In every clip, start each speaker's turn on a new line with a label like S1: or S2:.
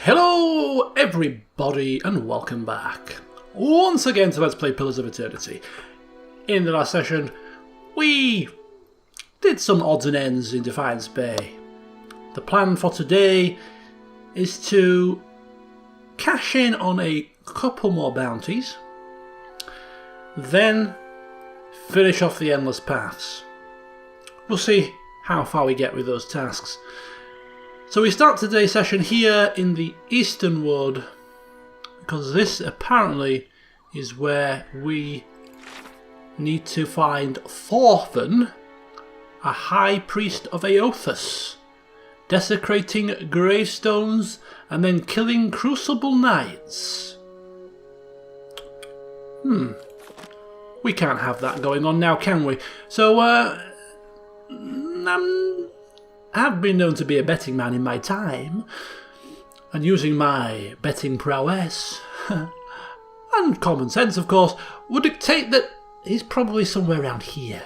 S1: Hello everybody and welcome back once again to Let's Play Pillars of Eternity. In the last session we did some odds and ends in Defiance Bay. The plan for today is to cash in on a couple more bounties, then finish off the Endless Paths. We'll see how far we get with those tasks. So we start today's session here in the Eastern Wood, because this apparently is where we need to find Thorfinn, a high priest of Aothus, desecrating gravestones and then killing crucible knights. We can't have that going on now, can we? So, I have been known to be a betting man in my time, and using my betting prowess, and common sense of course, would dictate that he's probably somewhere around here.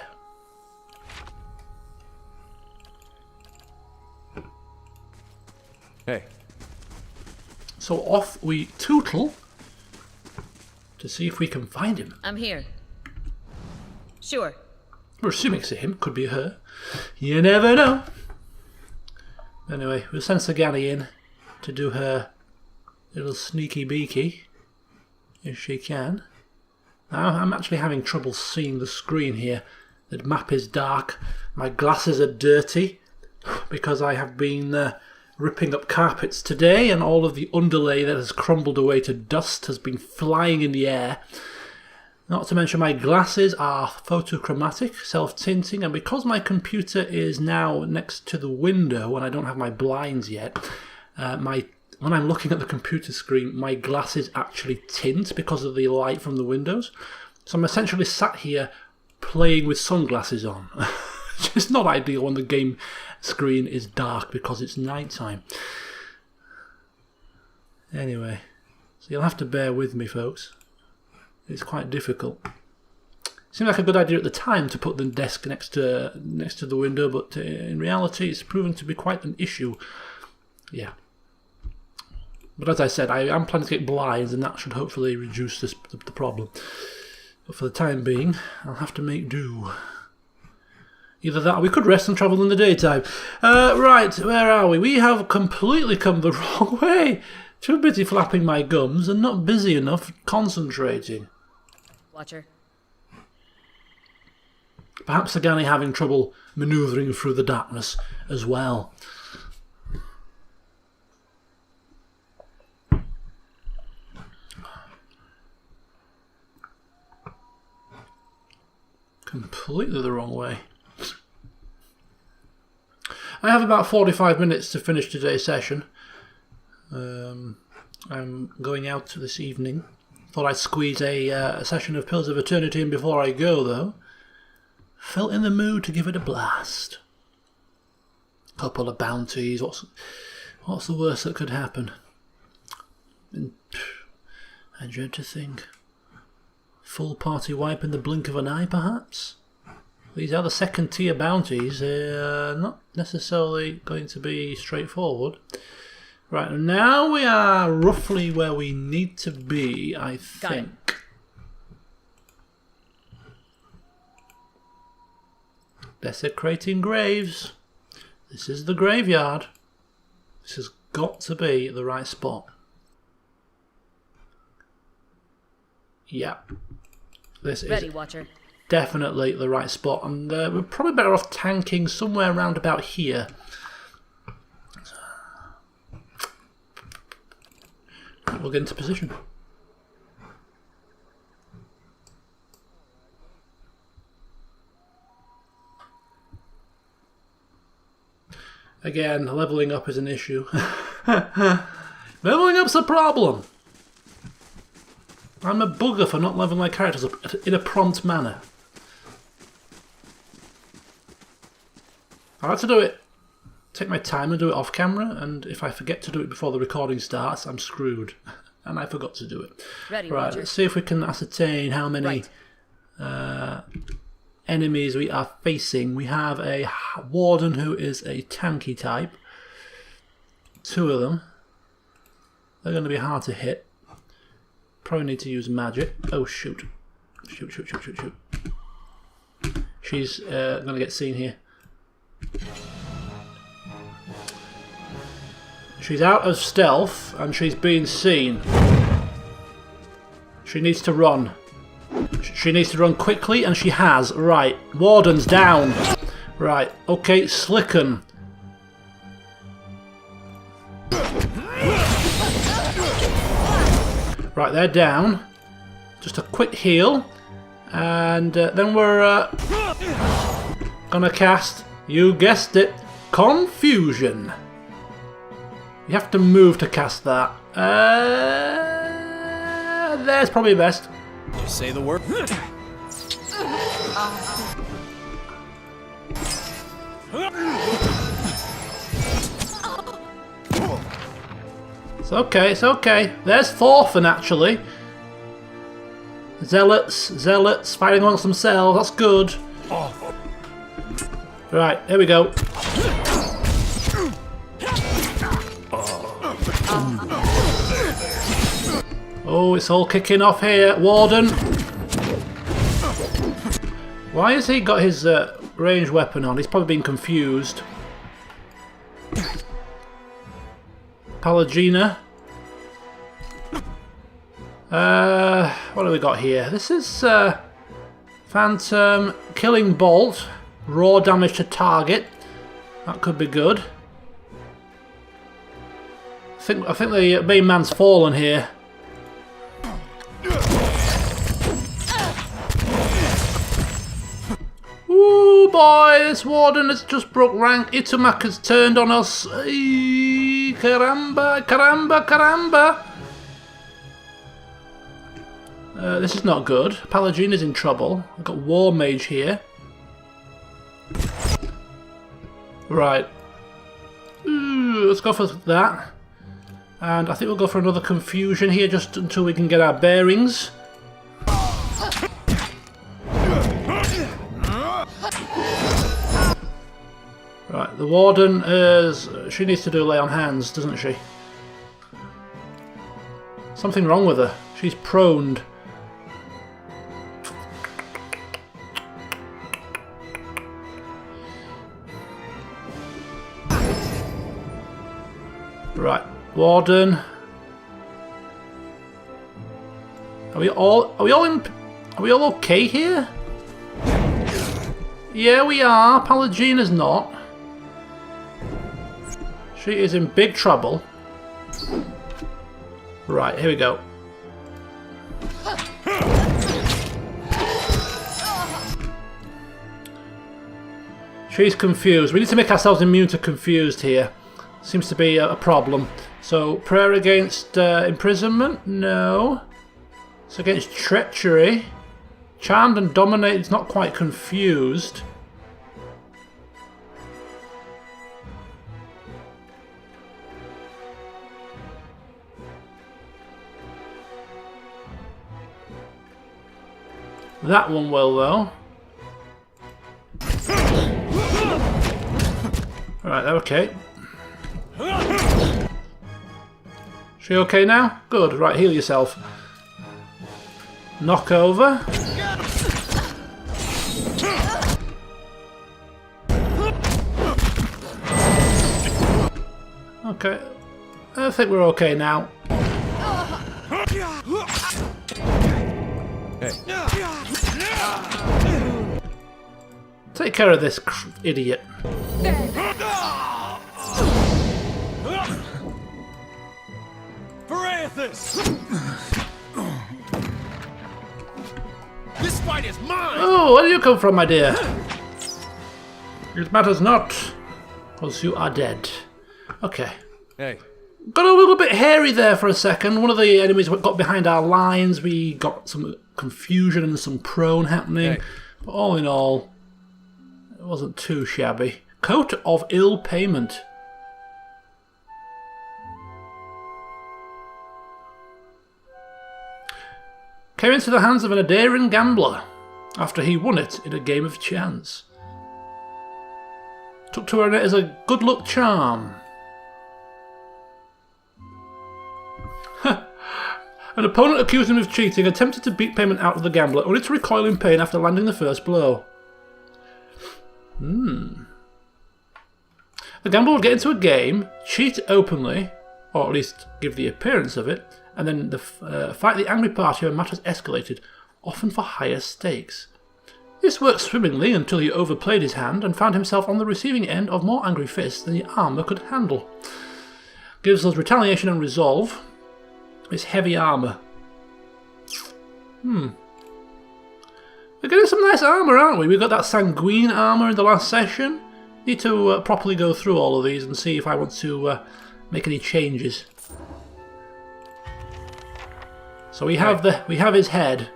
S2: Hey.
S1: So off we tootle to see if we can find him.
S3: I'm here. Sure.
S1: We're assuming it's a him, could be a her. You never know. Anyway, we'll send Sagani in to do her little sneaky beaky, if she can. Now, I'm actually having trouble seeing the screen here. The map is dark, my glasses are dirty, because I have been ripping up carpets today, and all of the underlay that has crumbled away to dust has been flying in the air. Not to mention my glasses are photochromatic, self-tinting, and because my computer is now next to the window and I don't have my blinds yet, when I'm looking at the computer screen, my glasses actually tint because of the light from the windows. So I'm essentially sat here playing with sunglasses on. It's not ideal when the game screen is dark because it's night time. Anyway, so you'll have to bear with me, folks. It's quite difficult. Seemed like a good idea at the time to put the desk next to the window, but in reality it's proven to be quite an issue. Yeah. But as I said, I am planning to get blinds, and that should hopefully reduce the problem. But for the time being, I'll have to make do. Either that or we could rest and travel in the daytime. Right, where are we? We have completely come the wrong way. Too busy flapping my gums and not busy enough concentrating.
S3: Watcher.
S1: Perhaps Sagani having trouble manoeuvring through the darkness as well. Completely the wrong way. I have about 45 minutes to finish today's session. I'm going out this evening. Thought I'd squeeze a session of Pillars of Eternity in before I go, though. Felt in the mood to give it a blast. Couple of bounties. What's the worst that could happen? I dread to think. Full party wipe in the blink of an eye, perhaps? These are the second tier bounties. They're not necessarily going to be straightforward. Right, now we are roughly where we need to be, I think. Desecrating graves. This is the graveyard. This has got to be the right spot. Yeah. This
S3: Ready,
S1: is
S3: Watcher.
S1: definitely the right spot. And we're probably better off tanking somewhere around about here. We'll get into position. Again, levelling up is an issue. Levelling up's a problem. I'm a bugger for not leveling my characters up in a prompt manner. I like to do it. Take my time and do it off camera, and if I forget to do it before the recording starts, I'm screwed. And I forgot to do it.
S3: Ready,
S1: right,
S3: Roger.
S1: let's see if we can ascertain how many enemies we are facing. We have a warden who is a tanky type. Two of them. They're going to be hard to hit. Probably need to use magic. Oh, shoot. Shoot, shoot, shoot, shoot, shoot. She's going to get seen here. She's out of stealth and she's being seen. She needs to run. She needs to run quickly, and she has. Right, Warden's down. Right, okay, Slicken. Right, they're down. Just a quick heal. And then we're gonna cast, you guessed it, Confusion. You have to move to cast that. There's probably best.
S2: Just say the word.
S1: It's okay, it's okay. There's Thorfinn, actually. Zealots fighting amongst themselves. That's good. Right, here we go. Oh, it's all kicking off here. Warden. Why has he got his ranged weapon on? He's probably been confused. Palagina. What have we got here? This is Phantom Killing Bolt. Raw damage to target. That could be good. I think the main man's fallen here. Ooh boy, this Warden has just broke rank. Itumak has turned on us. Eee, caramba, caramba, caramba. This is not good. Palagina's in trouble. I've got War Mage here. Right. Ooh, let's go for that. And I think we'll go for another Confusion here just until we can get our bearings. Right, the Warden is... she needs to do lay on hands, doesn't she? Something wrong with her. She's proned. Right, Warden. Are we all okay here? Yeah, we are. Palagina's not. She is in big trouble. Right, here we go. She's confused. We need to make ourselves immune to confused here. Seems to be a problem. So, prayer against imprisonment? No. It's against treachery. Charmed and dominated is not quite confused. That one will, though. Alright, okay. She okay now? Good. Right, heal yourself. Knock over. Okay. I think we're okay now.
S2: Hey.
S1: Take care of this idiot.
S2: This fight is mine!
S1: Oh, where do you come from, my dear? It matters not, because you are dead. Okay.
S2: Hey.
S1: Got a little bit hairy there for a second. One of the enemies got behind our lines. We got some confusion and some prone happening.
S2: Hey.
S1: But all in all, it wasn't too shabby. Coat of Ill Payment. Came into the hands of an Fedoran gambler after he won it in a game of chance. Took to her as a good luck charm. An opponent accused him of cheating, attempted to beat payment out of the gambler, only to recoil in pain after landing the first blow. The gambler would get into a game, cheat openly, or at least give the appearance of it, and then fight the angry party when matters escalated, often for higher stakes. This worked swimmingly until he overplayed his hand and found himself on the receiving end of more angry fists than the armour could handle. Gives us retaliation and resolve. It's heavy armour. We're getting some nice armour, aren't we? We got that sanguine armour in the last session. Need to properly go through all of these and see if I want to make any changes. So we have his head.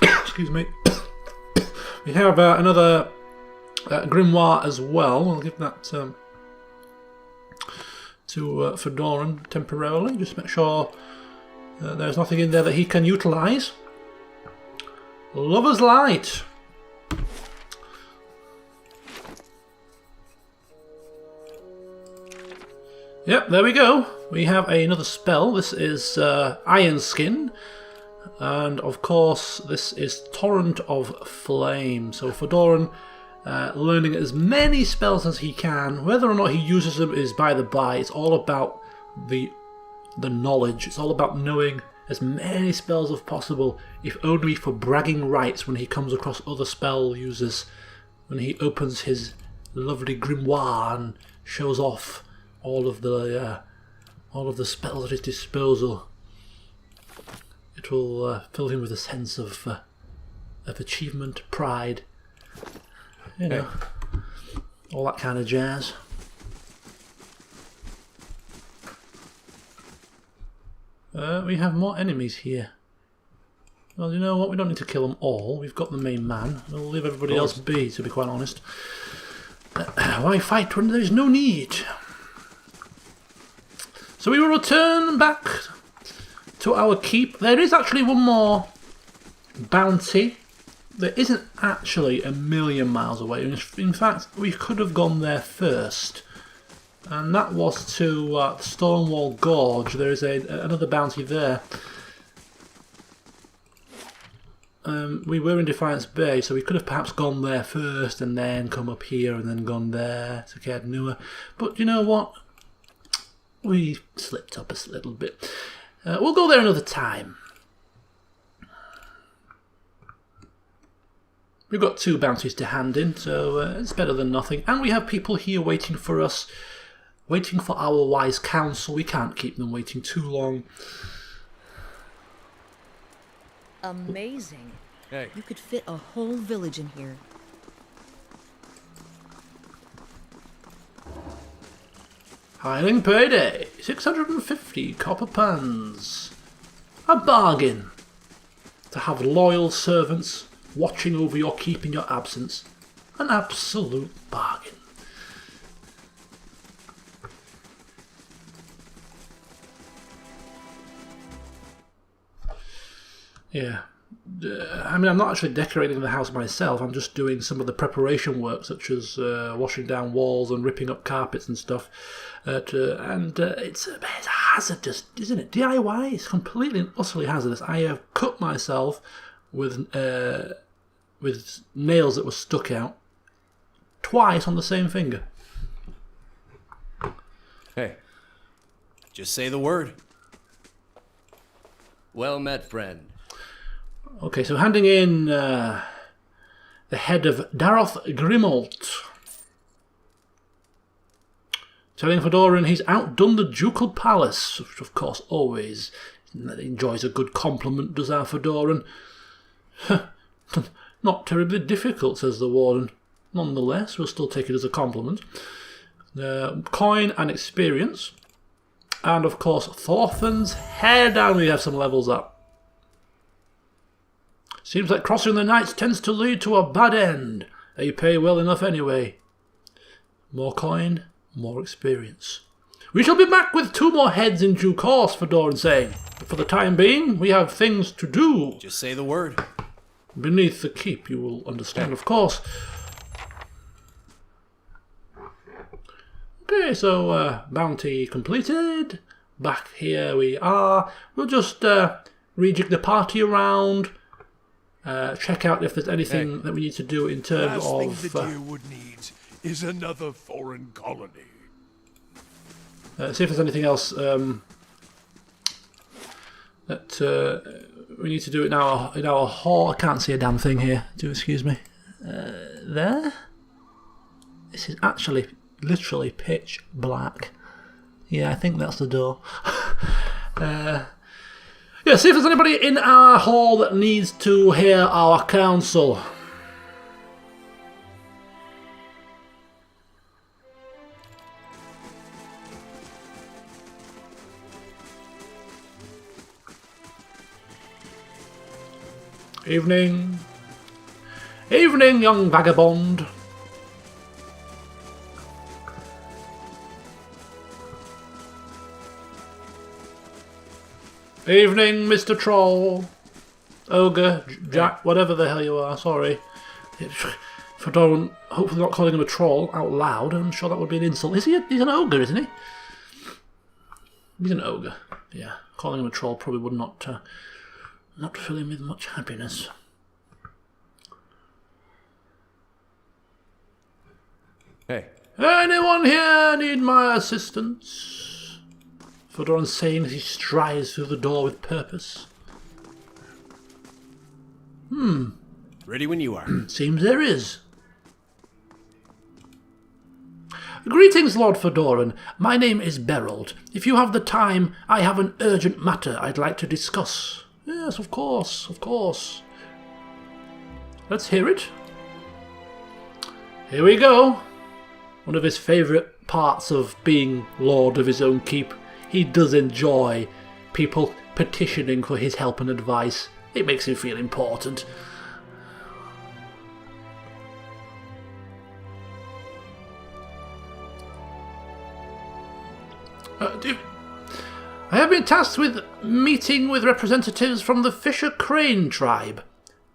S1: Excuse me. We have another grimoire as well. I'll give that to Fedoran temporarily. Just make sure there's nothing in there that he can utilise. Lover's Light. Yep, there we go. We have another spell. This is Iron Skin. And of course, this is Torrent of Flame. So Fedoran learning as many spells as he can. Whether or not he uses them is by the by. It's all about the knowledge. It's all about knowing as many spells as possible, if only for bragging rights when he comes across other spell users. When he opens his lovely grimoire and shows off all of the spells at his disposal. It will fill him with a sense of achievement, pride, you know, all that kind of jazz. We have more enemies here. Well, you know what? We don't need to kill them all. We've got the main man. We'll leave everybody else be, to be quite honest. Why fight when there is no need? So we will return back to our keep. There is actually one more bounty that isn't actually a million miles away. In fact, we could have gone there first, and that was to Stonewall Gorge. There is another bounty there. We were in Defiance Bay, so we could have perhaps gone there first and then come up here and then gone there to Caed Nua. But you know what? We slipped up a little bit. We'll go there another time. We've got 2 bounties to hand in, so it's better than nothing. And we have people here waiting for us, waiting for our wise counsel. We can't keep them waiting too long.
S3: Amazing.
S2: Hey.
S3: You could fit a whole village in here.
S1: Hiring payday, 650 copper pans. A bargain. To have loyal servants watching over your keep in your absence. An absolute bargain. Yeah. I mean, I'm not actually decorating the house myself. I'm just doing some of the preparation work, such as washing down walls and ripping up carpets and stuff. It's hazardous, isn't it? DIY is completely and utterly hazardous. I have cut myself with nails that were stuck out twice on the same finger.
S2: Hey. Just say the word. Well met, friend.
S1: Okay, so handing in the head of Daroth Grimolt. Telling Fedoran he's outdone the ducal palace, which of course always enjoys a good compliment, does our Fedoran. Not terribly difficult, says the warden. Nonetheless, we'll still take it as a compliment. Coin and experience. And of course, Thorfinn's head, and we have some levels up. Seems like crossing the Knights tends to lead to a bad end. They pay well enough anyway. More coin, more experience. We shall be back with 2 more heads in due course, Fedoran saying. But for the time being, we have things to do.
S2: Just say the word.
S1: Beneath the keep, you will understand, of course. Okay, so bounty completed. back here we are. We'll just rejig the party around, check out if there's anything that we need to do in terms
S4: Last thing
S1: of...
S4: the Deerwood needs is another foreign colony.
S1: see if there's anything else that we need to do in our hall. I can't see a damn thing here. Do excuse me. There? This is actually literally pitch black. Yeah, I think that's the door. Yeah, see if there's anybody in our hall that needs to hear our counsel. Evening. Evening, young vagabond. Evening, Mr. Troll. Ogre, Jack, whatever the hell you are, sorry. Fedoran, hopefully not calling him a troll out loud. I'm sure that would be an insult. He's an ogre, isn't he? He's an ogre. Yeah, calling him a troll probably would not fill him with much happiness.
S2: Hey.
S1: Anyone here need my assistance? Fedoran's saying as he strides through the door with purpose.
S2: Ready when you are.
S1: Seems there is. Greetings, Lord Fedoran. My name is Berold. If you have the time, I have an urgent matter I'd like to discuss. Yes, of course, of course. Let's hear it. Here we go. One of his favourite parts of being lord of his own keep. He does enjoy people petitioning for his help and advice. It makes him feel important. I have been tasked with meeting with representatives from the Fisher Crane tribe.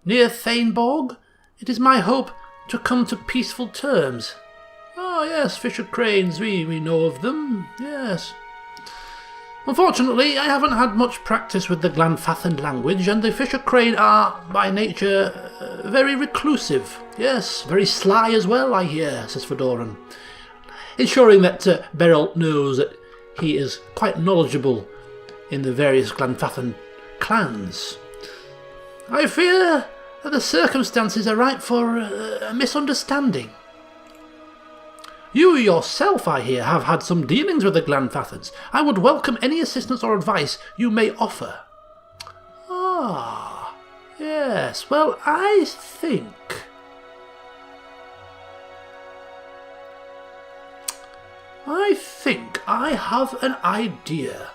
S1: Near Thaneborg, it is my hope to come to peaceful terms. Oh yes, Fisher Cranes, we know of them, yes. Unfortunately, I haven't had much practice with the Glanfathan language, and the Fisher Crane are, by nature, very reclusive. Yes, very sly as well, I hear, says Fedoran, ensuring that Beryl knows that he is quite knowledgeable in the various Glanfathan clans. I fear that the circumstances are ripe for a misunderstanding. You yourself, I hear, have had some dealings with the Glanfathans. I would welcome any assistance or advice you may offer. Ah, yes, well, I think I have an idea.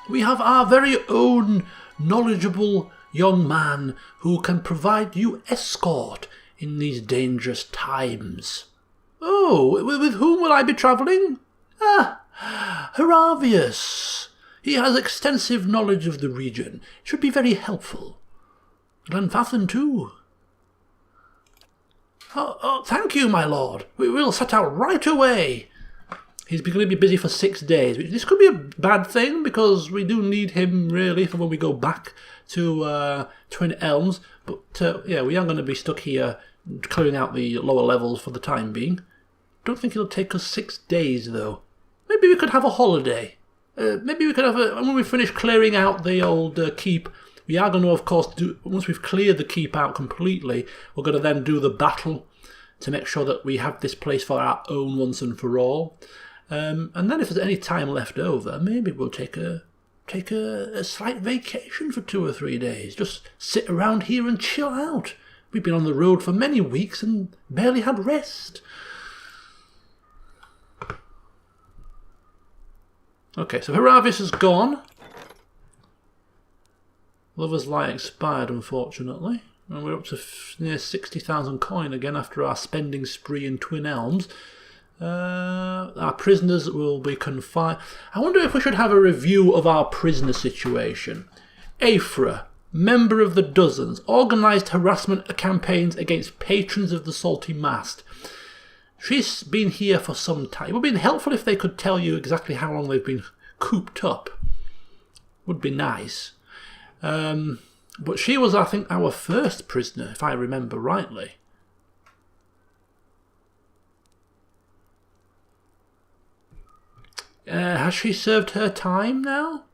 S1: We have our very own knowledgeable young man who can provide you escort in these dangerous times. Oh, with whom will I be travelling? Ah, Heravius. He has extensive knowledge of the region. It should be very helpful. Glanfathan too. Oh, thank you, my lord. We will set out right away. He's going to be busy for 6 days. This could be a bad thing because we do need him really for when we go back to Twin Elms. But yeah, we are going to be stuck here clearing out the lower levels for the time being. Don't think it'll take us 6 days though. Maybe we could have a holiday. Maybe we could have when we finish clearing out the old keep. We are going to, of course, once we've cleared the keep out completely, we're going to then do the battle to make sure that we have this place for our own once and for all. And then if there's any time left over, maybe we'll take a slight vacation for 2 or 3 days. Just sit around here and chill out. We've been on the road for many weeks and barely had rest. Okay, so Heravius is gone. Lover's Light expired, unfortunately. And we're up to near 60,000 coin again after our spending spree in Twin Elms. Our prisoners will be confined. I wonder if we should have a review of our prisoner situation. Aphra, member of the Dozens, organised harassment campaigns against patrons of the Salty Mast. She's been here for some time. It would have been helpful if they could tell you exactly how long they've been cooped up. Would be nice. But she was, I think, our first prisoner, if I remember rightly. Has she served her time now?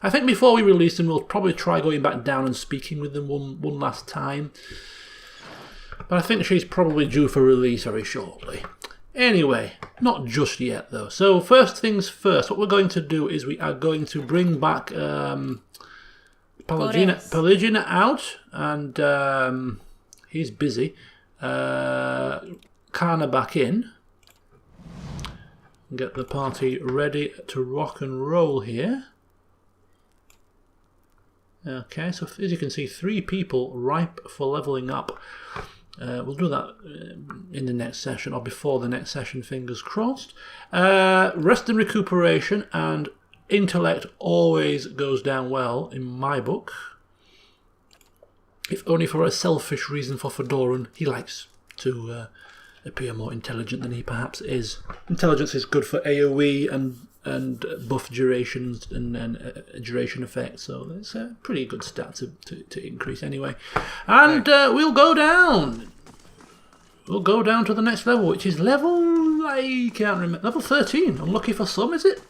S1: I think before we release them, we'll probably try going back down and speaking with them one last time. But I think she's probably due for release very shortly. Anyway, not just yet though. So first things first, what we're going to do is we are going to bring back Pelagina out, and he's busy. Kana back in. Get the party ready to rock and roll here. Okay, so as you can see, 3 people ripe for leveling up. We'll do that in the next session, or before the next session, fingers crossed. Rest and recuperation and intellect always goes down well in my book. If only for a selfish reason for Fedoran. He likes to appear more intelligent than he perhaps is. Intelligence is good for AoE and buff durations and duration effects, so it's a pretty good stat to increase anyway. And we'll go down. We'll go down to the next level, which is level, I can't remember, level 13. Unlucky for some, is it?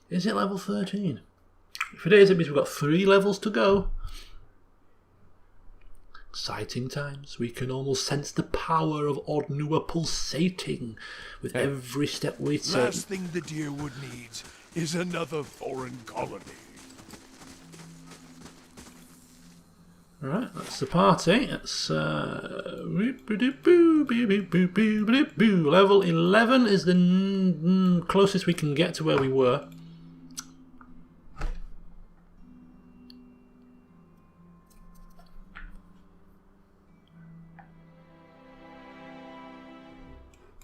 S1: Is it level 13? If it is, it means we've got 3 levels to go. Exciting times. We can almost sense the power of Ordnua pulsating with every step we take.
S4: Last thing the Deerwood needs is another foreign colony.
S1: Alright, that's the party. It's level 11 is the closest we can get to where we were.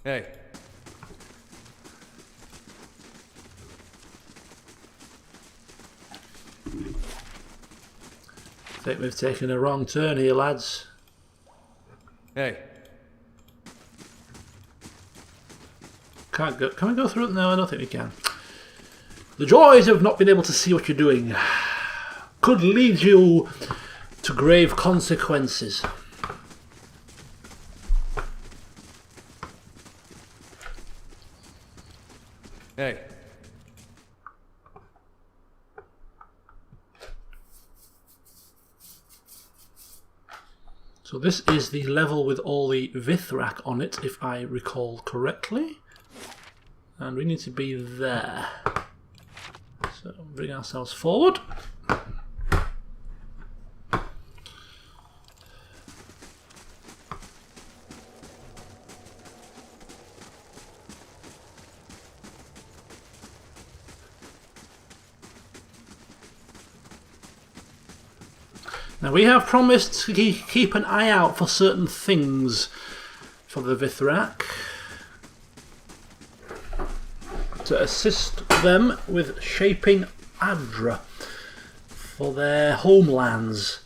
S2: Hey.
S1: I think we've taken a wrong turn here, lads.
S2: Hey.
S1: Can't go. Can we go through it? No, I don't think we can. The joys of not being able to see what you're doing could lead you to grave consequences.
S2: Hey.
S1: So this is the level with all the Vithrak on it, if I recall correctly. And we need to be there. So bring ourselves forward. Now we have promised to keep an eye out for certain things for the Vithrak to assist them with shaping Adra for their homelands.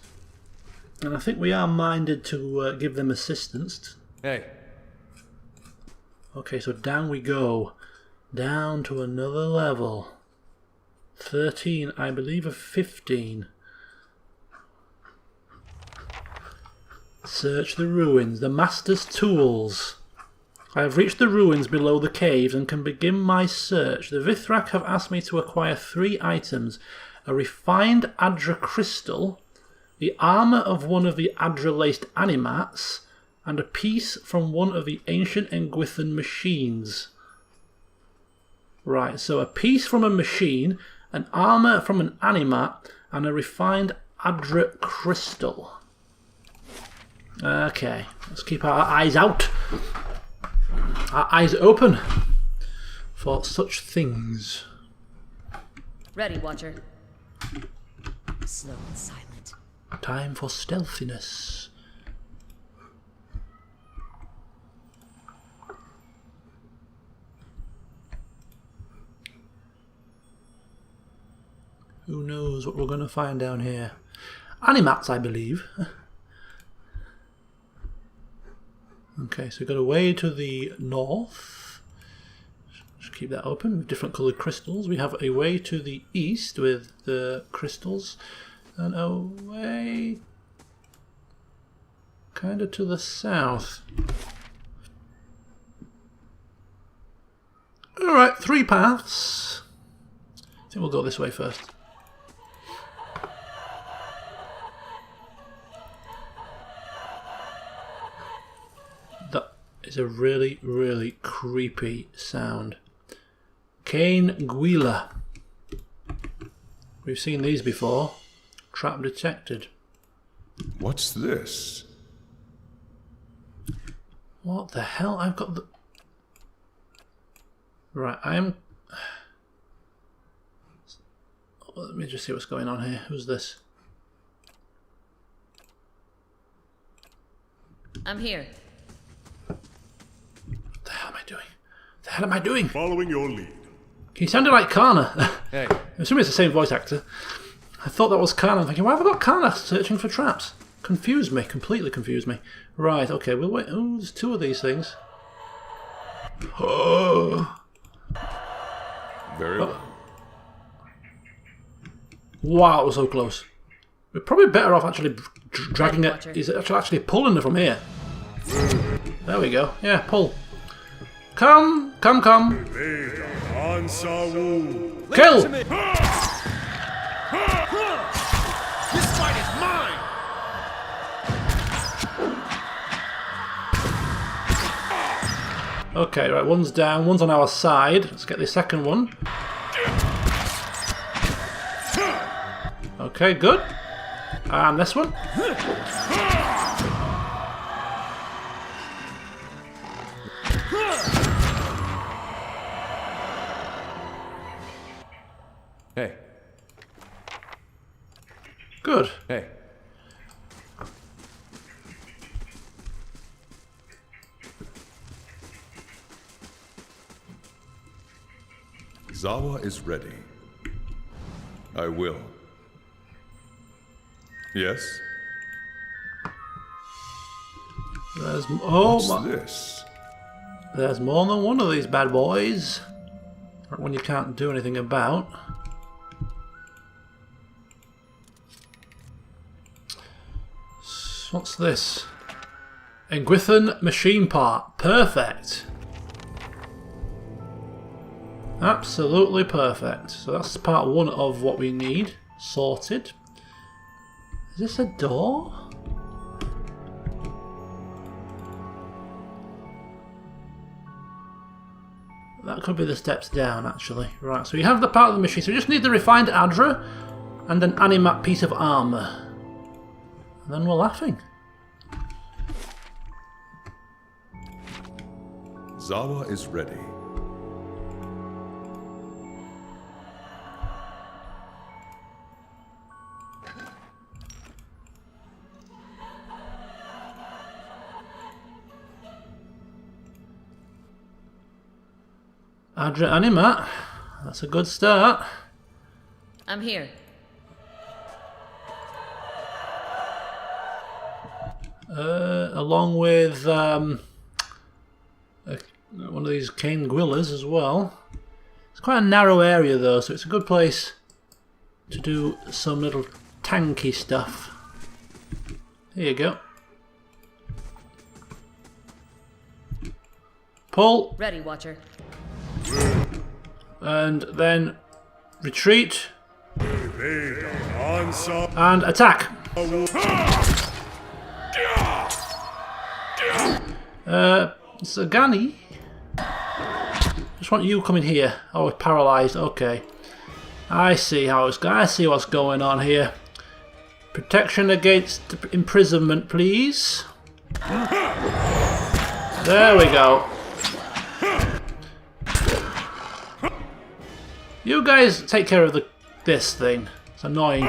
S1: And I think we are minded to give them assistance.
S2: Hey.
S1: Okay, so down we go. Down to another level. 13, I believe, of 15. Search the ruins. The Master's Tools. I have reached the ruins below the caves and can begin my search. The Vithrak have asked me to acquire 3 items. A refined Adra crystal, the armour of one of the Adra-laced animats, and a piece from one of the ancient Engwithan machines. Right, so a piece from a machine, an armour from an animat, and a refined Adra crystal. Okay, let's keep our eyes out. Our eyes open for such things.
S3: Ready, Watcher. Slow and silent.
S1: Time for stealthiness. Who knows what we're going to find down here? Animats, I believe. Okay, so we've got away to the north. Just keep that open with different coloured crystals. We have a way to the east with the crystals, and a way kind of to the south. Alright, 3 paths. I think we'll go this way first. That is a really, really creepy sound. Cane Guila. We've seen these before. Trap detected.
S4: What's this?
S1: What the hell? I've got the... Right, I'm... Let me just see what's going on here. Who's this?
S3: I'm here.
S1: What the hell am I doing? What the hell am I doing?
S4: Following your lead.
S1: He sounded like Kana.
S2: Hey.
S1: I'm assuming it's the same voice actor. I thought that was Kana. I'm thinking, why have I got Kana searching for traps? Confused me. Completely confused me. Right, okay, we'll wait. Oh, there's 2 of these things. Oh.
S4: Very well.
S1: Wow, it was so close. We're probably better off actually dragging it. He's actually pulling it from here. There we go. Yeah, pull. Come, come, come. Kill!
S2: This fight is mine!
S1: Okay, right, one's down, one's on our side. Let's get the second one. Okay, good. And this one.
S2: Hey.
S1: Good.
S2: Hey.
S4: Zawa is ready. I will. Yes?
S1: There's
S4: What's this?
S1: There's more than one of these bad boys. One you can't do anything about. What's this? A Gwithan machine part. Perfect. Absolutely perfect. So that's part 1 of what we need. Sorted. Is this a door? That could be the steps down, actually. Right, so you have the part of the machine. So you just need the refined Adra and an animat piece of armour. And then we're laughing.
S4: Zawa is ready.
S1: Adra animat. That's a good start.
S3: I'm here.
S1: Along with one of these cane gwillas as well. It's quite a narrow area though, so it's a good place to do some little tanky stuff. Here you go. Pull.
S3: Ready, Watcher.
S1: And then retreat. And attack. Sagani. Just want you coming here. Oh, it's paralysed. Okay. I see how it's going. I see what's going on here. Protection against imprisonment, please. There we go. You guys take care of this thing. It's annoying.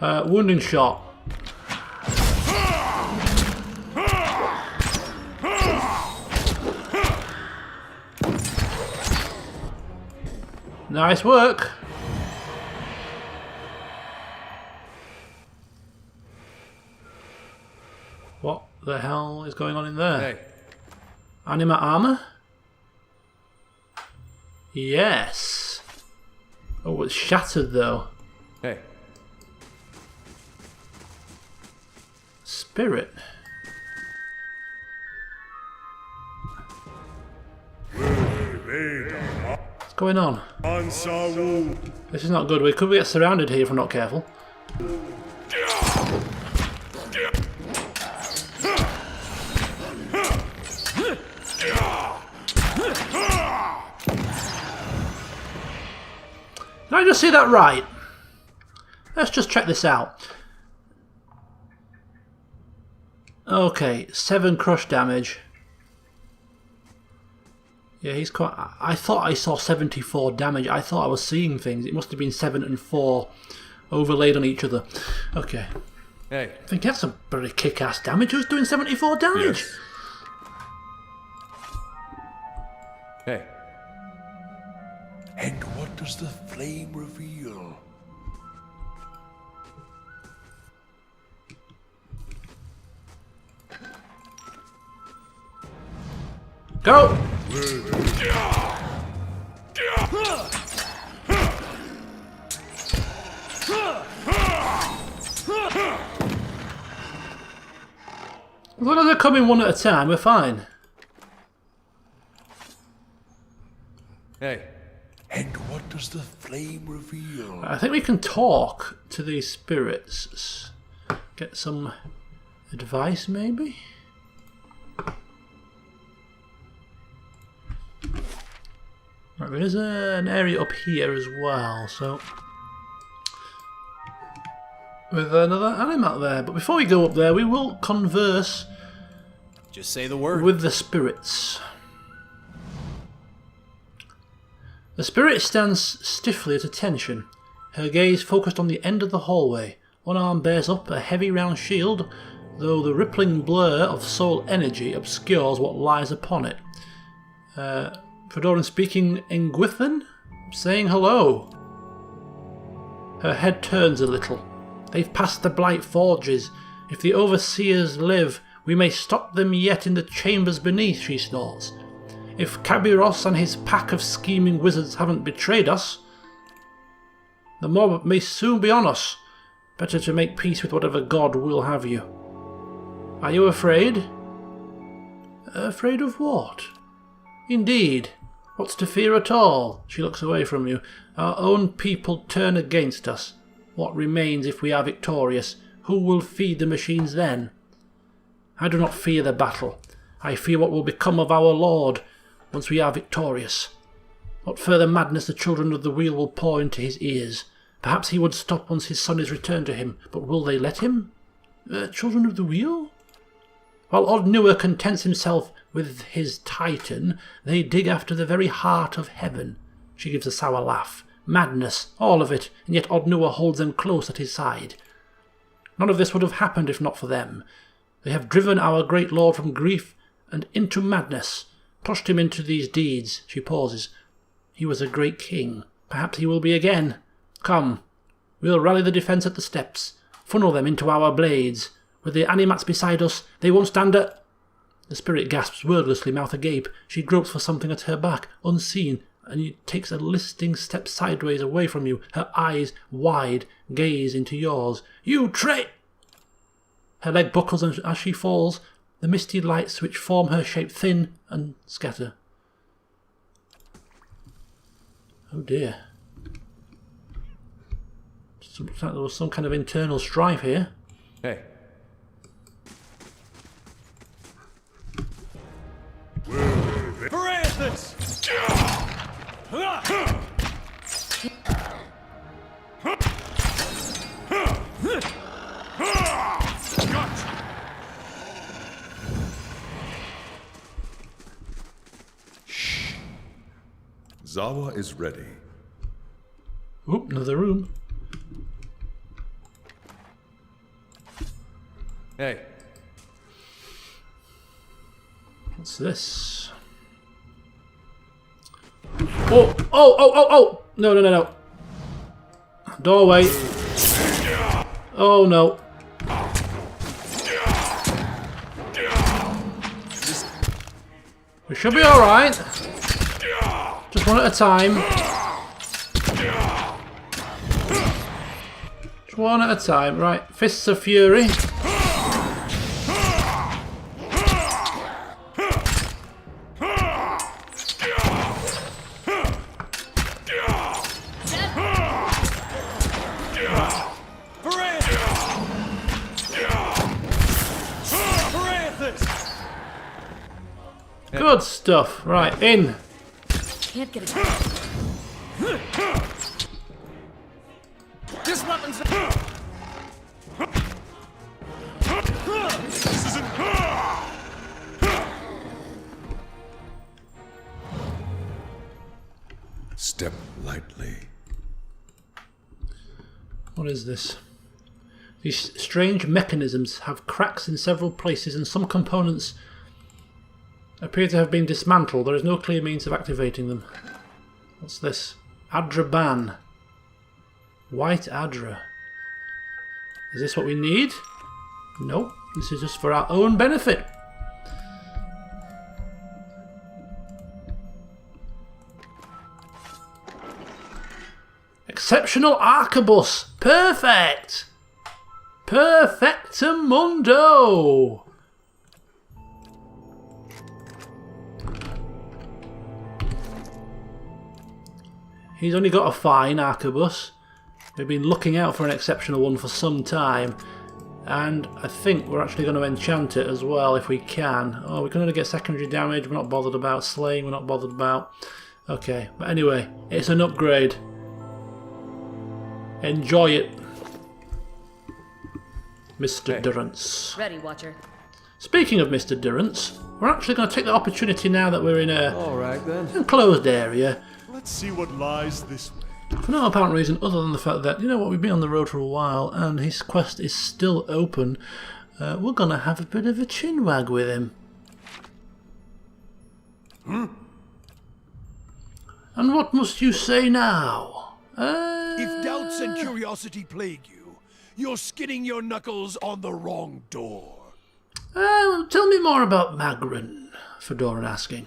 S1: Wounding shot. Nice work. What the hell is going on in there?
S2: Hey.
S1: Anima armor? Yes. Oh, it's shattered though.
S2: Hey.
S1: Spirit. What's going on? This is not good. We could get surrounded here if we're not careful. Did I just see that right? Let's just check this out. Okay, 7 crush damage. Yeah, he's quite... I thought I saw 74 damage. I thought I was seeing things. It must have been 7 and 4 overlaid on each other. Okay.
S2: Hey.
S1: I think that's some pretty kick-ass damage. Who's doing 74 damage?
S4: Yes.
S2: Hey.
S4: And what does the flame reveal?
S1: Go! As long as they're coming one at a time, we're fine.
S2: Hey.
S4: And what does the flame reveal?
S1: I think we can talk to these spirits. Get some advice, maybe? Right, there is an area up here as well, so... with another animal there. But before we go up there, we will converse
S2: Just say the word.
S1: with the spirits. The spirit stands stiffly at attention, her gaze focused on the end of the hallway. One arm bears up a heavy round shield, though the rippling blur of soul energy obscures what lies upon it. Fedoran speaking Engwithan, saying hello. Her head turns a little. They've passed the Blight Forges. If the Overseers live, we may stop them yet in the chambers beneath, she snorts. If Kabiros and his pack of scheming wizards haven't betrayed us, the mob may soon be on us. Better to make peace with whatever god will have you. Are you afraid? Afraid of what? Indeed. What's to fear at all? She looks away from you. Our own people turn against us. What remains if we are victorious? Who will feed the machines then? I do not fear the battle. I fear what will become of our Lord once we are victorious. What further madness the children of the wheel will pour into his ears. Perhaps he would stop once his son is returned to him, but will they let him? Children of the wheel? While Odd Newer contents himself with his Titan, they dig after the very heart of heaven. She gives a sour laugh. Madness, all of it, and yet Odd Newer holds them close at his side. None of this would have happened if not for them. They have driven our great lord from grief and into madness, pushed him into these deeds. She pauses. He was a great king. Perhaps he will be again. Come, we'll rally the defence at the steps, funnel them into our blades. With the animats beside us, they won't stand a... The spirit gasps wordlessly, mouth agape. She gropes for something at her back, unseen, and he takes a listing step sideways away from you. Her eyes, wide, gaze into yours. You Her leg buckles as she falls. The misty lights which form her shape thin and scatter. Oh dear. There was some kind of internal strife here.
S2: Hey. For instance!
S4: Zawa is ready.
S1: Oop, another room.
S2: Hey.
S1: What's this? Oh! No. Doorway. We should be alright. Just one at a time. Just one at a time. Right, Fists of Fury. Good stuff. Right, in.
S3: Can't get it.
S2: This weapon's.
S4: Step lightly.
S1: What is this? These strange mechanisms have cracks in several places and some components appear to have been dismantled. There is no clear means of activating them. What's this? Adraban. White Adra. Is this what we need? Nope. This is just for our own benefit. Exceptional arquebus. Perfect. Perfectamundo. He's only got a fine arquebus. We've been looking out for an exceptional one for some time. And I think we're actually going to enchant it as well if we can. Oh, we can only get secondary damage. We're not bothered about slaying. We're not bothered about... Okay, but anyway, it's an upgrade. Enjoy it, Mr. Durrance.
S3: Ready, Watcher.
S1: Speaking of Mr. Durrance, we're actually going to take the opportunity now that we're in a
S2: Alright then.
S1: enclosed area.
S4: Let's see what lies this way.
S1: For no apparent reason other than the fact that, you know what, we've been on the road for a while and his quest is still open. We're going to have a bit of a chinwag with him. And what must you say now?
S4: If doubts and curiosity plague you, you're skidding your knuckles on the wrong door.
S1: Tell me more about Magrin, Fedoran asking.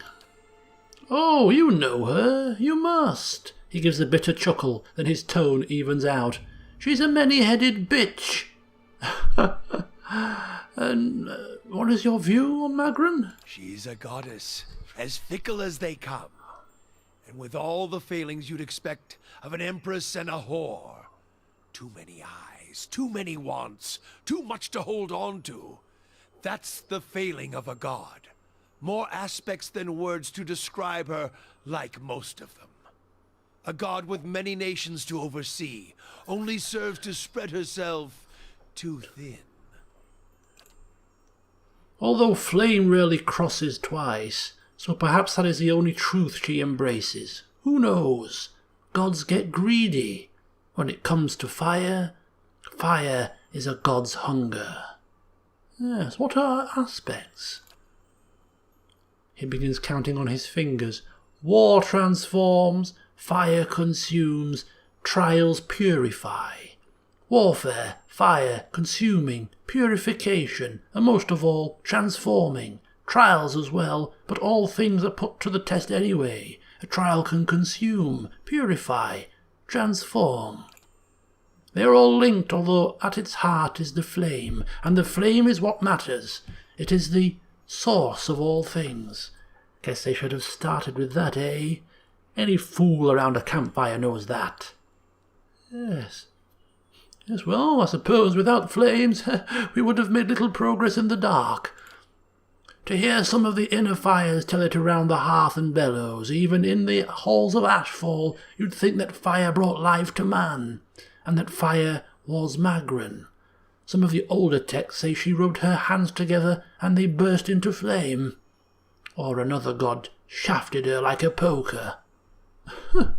S1: Oh, you know her. You must. He gives a bitter chuckle, then his tone evens out. She's a many-headed bitch. And what is your view on Magrin?
S4: She's a goddess, as fickle as they come. And with all the failings you'd expect of an empress and a whore. Too many eyes, too many wants, too much to hold on to. That's the failing of a god. More aspects than words to describe her, like most of them. A god with many nations to oversee, only serves to spread herself too thin.
S1: Although flame rarely crosses twice, so perhaps that is the only truth she embraces. Who knows? Gods get greedy. When it comes to fire, fire is a god's hunger. Yes, what are aspects? He begins counting on his fingers. War transforms, fire consumes, trials purify. Warfare, fire, consuming, purification, and most of all, transforming. Trials as well, but all things are put to the test anyway. A trial can consume, purify, transform. They are all linked, although at its heart is the flame, and the flame is what matters. It is the source of all things. Guess they should have started with that, eh? Any fool around a campfire knows that. Yes. Yes, well, I suppose without flames we would have made little progress in the dark. To hear some of the inner fires tell it around the hearth and bellows, even in the halls of Ashfall, you'd think that fire brought life to man, and that fire was Magrin. Some of the older texts say she rubbed her hands together and they burst into flame. Or another god shafted her like a poker. There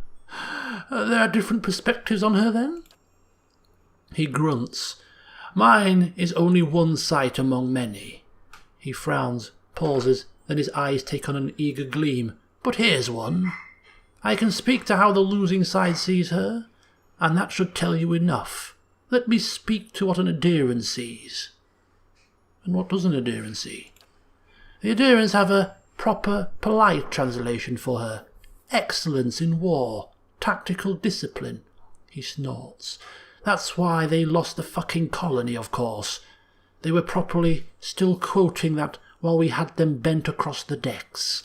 S1: are different perspectives on her, then? He grunts. Mine is only one sight among many. He frowns, pauses, then his eyes take on an eager gleam. But here's one. I can speak to how the losing side sees her, and that should tell you enough. Let me speak to what an Adherent sees. And what does an Adherent see? The Adherents have a proper, polite translation for her. Excellence in war. Tactical discipline. He snorts. That's why they lost the fucking colony, of course. They were properly still quoting that while we had them bent across the decks.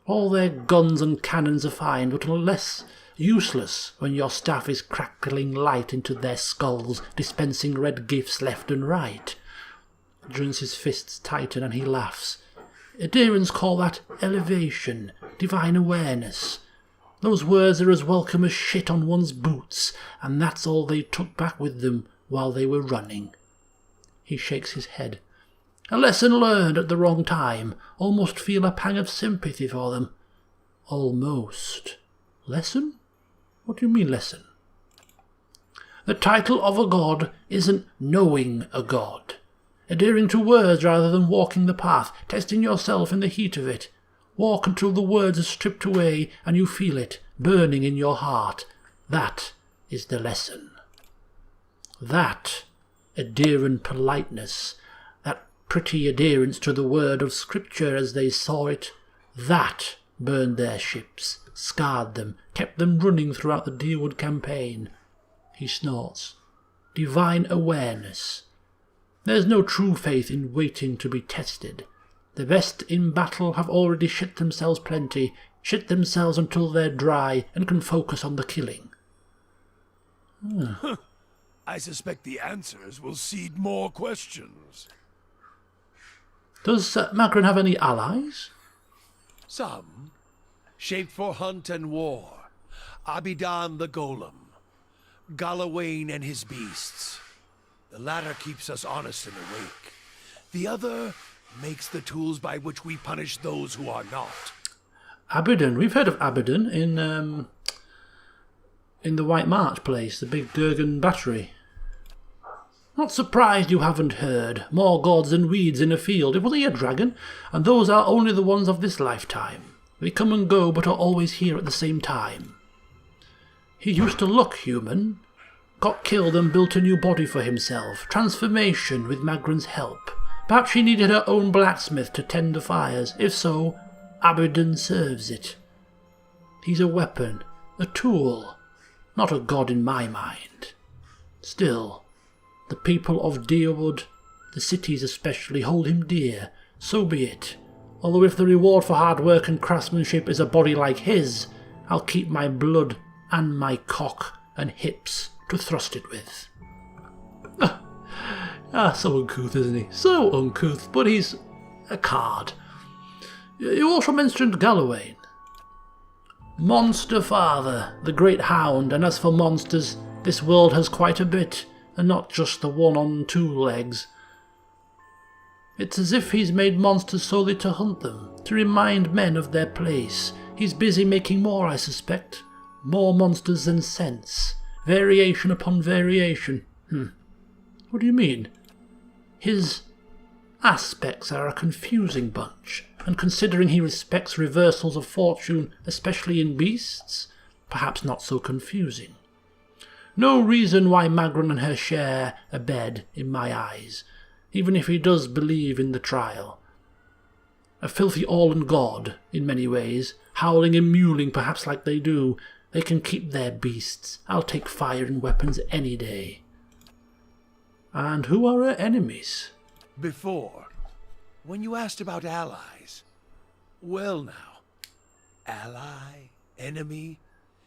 S1: All their guns and cannons are fine, but less useless when your staff is crackling light into their skulls, dispensing red gifts left and right. Drunce's fists tighten and he laughs. Adherents call that elevation, divine awareness. Those words are as welcome as shit on one's boots, and that's all they took back with them while they were running. He shakes his head. A lesson learned at the wrong time. Almost feel a pang of sympathy for them. Almost. Lesson? What do you mean, lesson? The title of a god isn't knowing a god. Adhering to words rather than walking the path, testing yourself in the heat of it. Walk until the words are stripped away and you feel it, burning in your heart. That is the lesson. That adherent politeness, that pretty adherence to the word of Scripture as they saw it, that burned their ships, scarred them, kept them running throughout the Deerwood campaign. He snorts. Divine awareness. There's no true faith in waiting to be tested. The best in battle have already shit themselves plenty, shit themselves until they're dry and can focus on the killing.
S4: I suspect the answers will seed more questions.
S1: Does Magron have any allies?
S4: Some, shaped for hunt and war. Abidan the Golem, Galawain and his beasts. The latter keeps us honest and awake. The other makes the tools by which we punish those who are not.
S1: Abidan. We've heard of Abidan in the White March place, the big Durgan battery. Not surprised you haven't heard. More gods than weeds in a field. It was a dragon, and those are only the ones of this lifetime. They come and go, but are always here at the same time. He used to look human. Got killed and built a new body for himself. Transformation with Magron's help. Perhaps she needed her own blacksmith to tend the fires. If so, Abidan serves it. He's a weapon, a tool, not a god in my mind. Still, the people of Deerwood, the cities especially, hold him dear. So be it. Although if the reward for hard work and craftsmanship is a body like his, I'll keep my blood and my cock and hips to thrust it with. So uncouth, isn't he? So uncouth, but he's a card. You also mentioned Galawain. Monster father, the great hound, and as for monsters, this world has quite a bit, and not just the one on two legs. It's as if he's made monsters solely to hunt them, to remind men of their place. He's busy making more, I suspect. More monsters than sense. Variation upon variation. What do you mean? His aspects are a confusing bunch, and considering he respects reversals of fortune, especially in beasts, perhaps not so confusing. No reason why Magron and her share a bed in my eyes, even if he does believe in the trial. A filthy all-in god, in many ways, howling and mewling perhaps like they do. They can keep their beasts. I'll take fire and weapons any day. And who are her enemies?
S4: Before, when you asked about allies, well now, ally, enemy,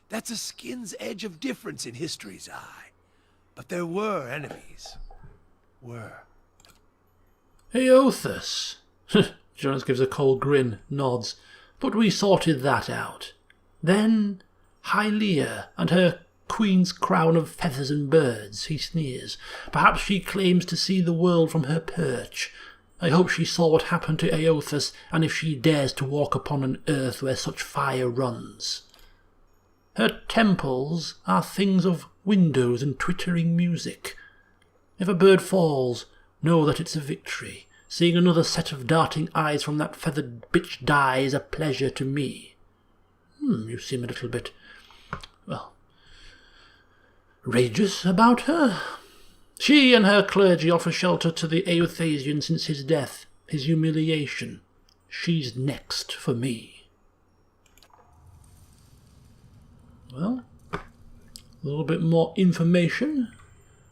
S4: that's a skin's edge of difference in history's eye. But there were enemies. Were.
S1: Eothas. Jonas gives a cold grin, nods. But we sorted that out. Then Hylia and her queen's crown of feathers and birds, he sneers. Perhaps she claims to see the world from her perch. I hope she saw what happened to Eothas, and if she dares to walk upon an earth where such fire runs. Her temples are things of windows and twittering music. If a bird falls, know that it's a victory. Seeing another set of darting eyes from that feathered bitch die is a pleasure to me. You seem a little bit, rageous about her. She and her clergy offer shelter to the Eothasian since his death, his humiliation. she's next for me. Well, a little bit more information.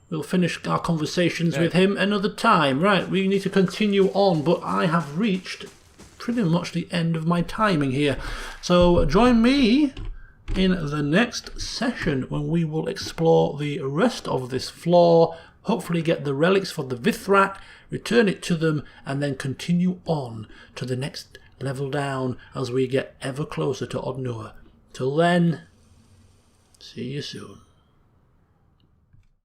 S1: We'll finish our conversations with him another time. Right, we need to continue on, but I have reached pretty much the end of my timing here. So join me in the next session when we will explore the rest of this floor, hopefully get the relics for the Vithrak, return it to them, and then continue on to the next level down as we get ever closer to Odnur. Till then, see you soon.